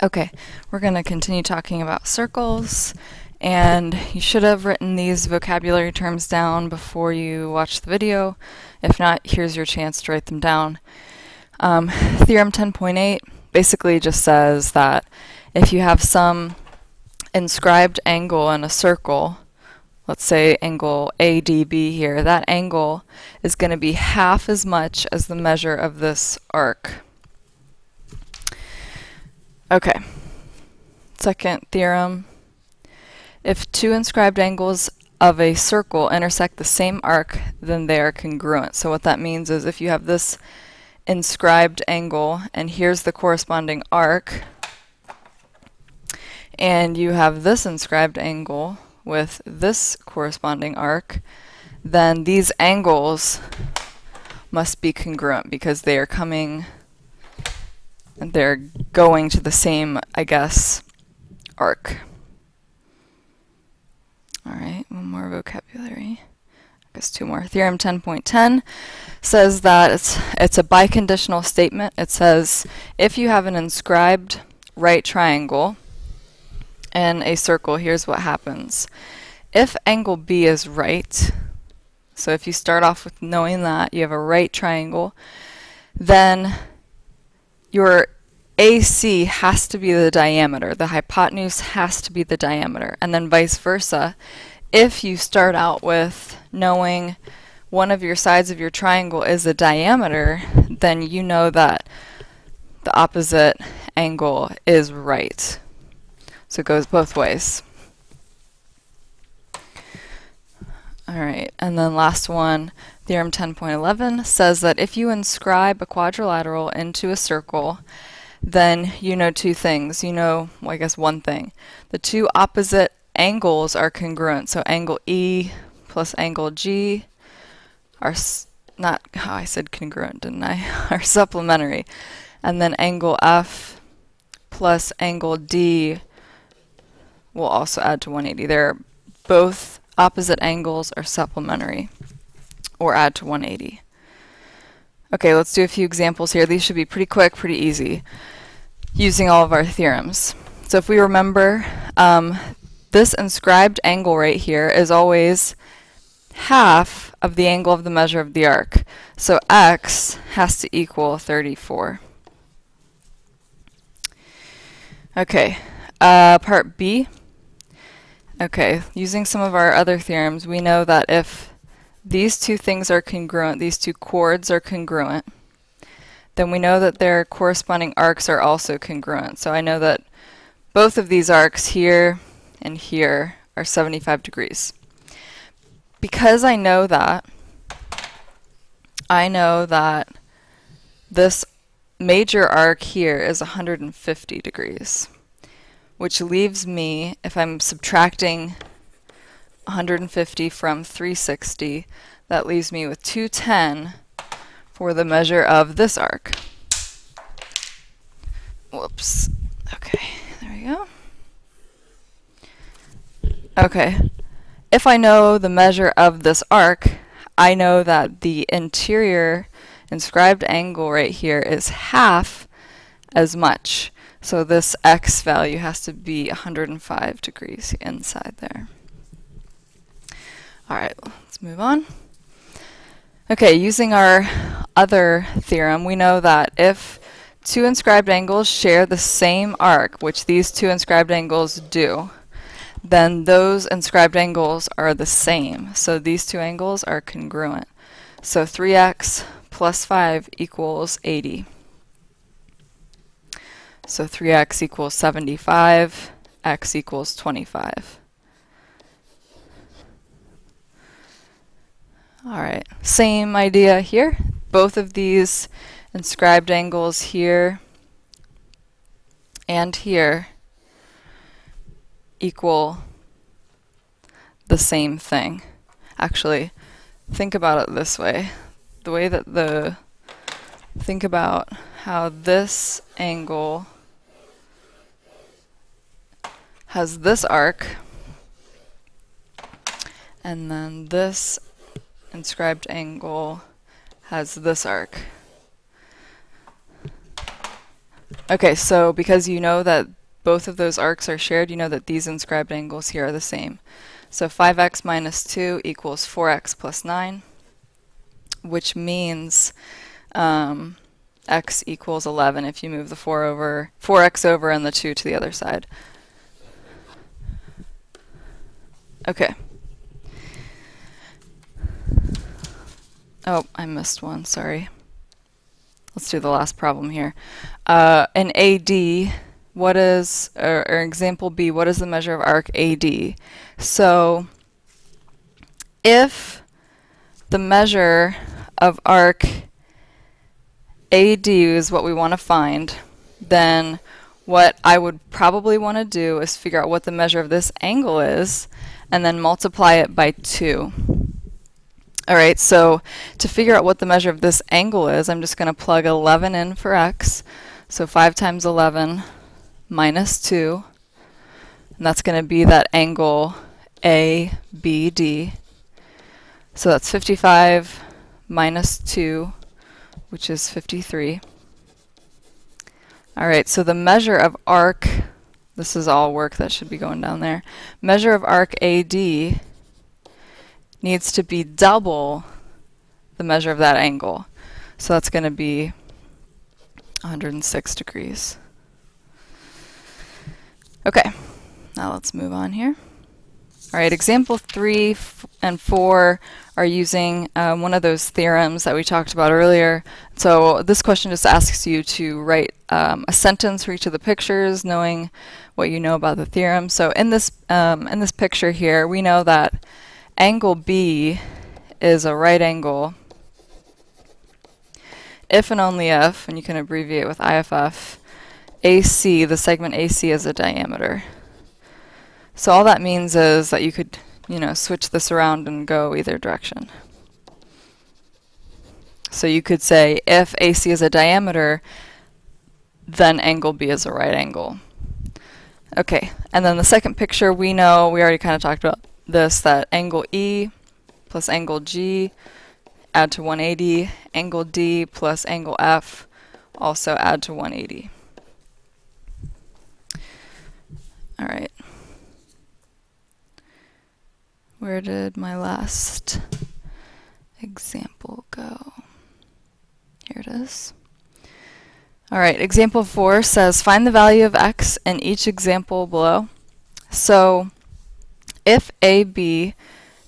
Okay, we're going to continue talking about circles, and you should have written these vocabulary terms down before you watch the video. If not, here's your chance to write them down. Theorem 10.8 basically just says that if you have some inscribed angle in a circle, let's say angle ADB here, that angle is going to be half as much as the measure of this arc. Okay, second theorem. If two inscribed angles of a circle intersect the same arc, then they are congruent. So what that means is if you have this inscribed angle and here's the corresponding arc, and you have this inscribed angle with this corresponding arc, then these angles must be congruent because they are they're going to the same, I guess, arc. Alright, one more vocabulary. I guess two more. Theorem 10.10 says that it's a biconditional statement. It says if you have an inscribed right triangle in a circle, here's what happens. If angle B is right, so if you start off with knowing that you have a right triangle, then your AC has to be the diameter. The hypotenuse has to be the diameter. And then vice versa. If you start out with knowing one of your sides of your triangle is the diameter, then you know that the opposite angle is right. So it goes both ways. Alright, and then last one, Theorem 10.11 says that if you inscribe a quadrilateral into a circle, then you know two things. You know, well, I guess one thing. The two opposite angles are congruent. So angle E plus angle G are not, oh, I said congruent, didn't I? Are supplementary. And then angle F plus angle D will also add to 180. They're both opposite angles are supplementary or add to 180. Okay, let's do a few examples here. These should be pretty quick, pretty easy, using all of our theorems. So if we remember, this inscribed angle right here is always half of the angle of the measure of the arc. So x has to equal 34. Okay, part B. Okay, using some of our other theorems, we know that if these two things are congruent, these two chords are congruent, then we know that their corresponding arcs are also congruent. So I know that both of these arcs here and here are 75 degrees. Because I know that this major arc here is 150 degrees. Which leaves me, if I'm subtracting 150 from 360, that leaves me with 210 for the measure of this arc. Whoops. Okay, there we go. Okay, if I know the measure of this arc, I know that the interior inscribed angle right here is half as much. So this x value has to be 105 degrees inside there. Alright, let's move on. Okay, using our other theorem, we know that if two inscribed angles share the same arc, which these two inscribed angles do, then those inscribed angles are the same. So these two angles are congruent. So 3x plus 5 equals 80. So 3x equals 75, x equals 25. Alright, same idea here. Both of these inscribed angles here and here equal the same thing. Actually, think about it this way. The way that think about how this angle has this arc, and then this inscribed angle has this arc. Okay, so because you know that both of those arcs are shared, you know that these inscribed angles here are the same. So 5x minus 2 equals 4x plus 9, which means x equals 11 if you move the 4x over and the 2 to the other side. Okay. Oh, I missed one, sorry. Let's do the last problem here. In AD, what is, or example B, what is the measure of arc AD? So if the measure of arc AD is what we want to find, then what I would probably want to do is figure out what the measure of this angle is and then multiply it by 2. Alright, so to figure out what the measure of this angle is, I'm just going to plug 11 in for x. So 5 times 11 minus 2, and that's going to be that angle ABD. So that's 55 minus 2, which is 53. Alright, so the measure of arc, this is all work that should be going down there, measure of arc AD needs to be double the measure of that angle. So that's going to be 106 degrees. Okay, now let's move on here. Alright, example 3 and 4 are using one of those theorems that we talked about earlier. So this question just asks you to write a sentence for each of the pictures, knowing what you know about the theorem. So in this picture here, we know that angle B is a right angle if and only if, and you can abbreviate with IFF, AC, the segment AC is a diameter. So all that means is that you could, switch this around and go either direction. So you could say if AC is a diameter, then angle B is a right angle. Okay, and then the second picture, we know, we already kind of talked about this, that angle E plus angle G add to 180, angle D plus angle F also add to 180. Alright. Where did my last example go? Here it is. Alright, example 4 says find the value of x in each example below. So if AB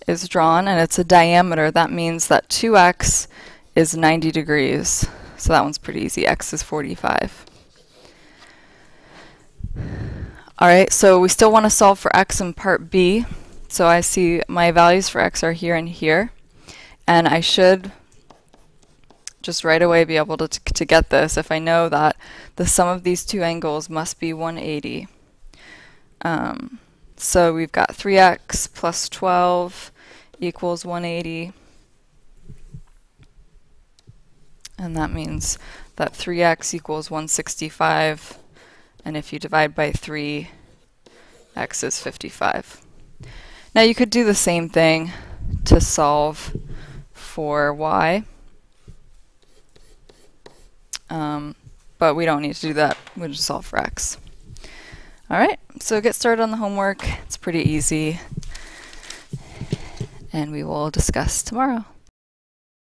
is drawn and it's a diameter, that means that 2x is 90 degrees. So that one's pretty easy. X is 45. Alright, so we still want to solve for x in part B. So I see my values for x are here and here. And I should just right away be able to get this if I know that the sum of these two angles must be 180. So we've got 3x plus 12 equals 180. And that means that 3x equals 165. And if you divide by 3, x is 55. Now you could do the same thing to solve for y. But we don't need to do that. We'll just solve for x. Alright, so get started on the homework. It's pretty easy. And we will discuss tomorrow.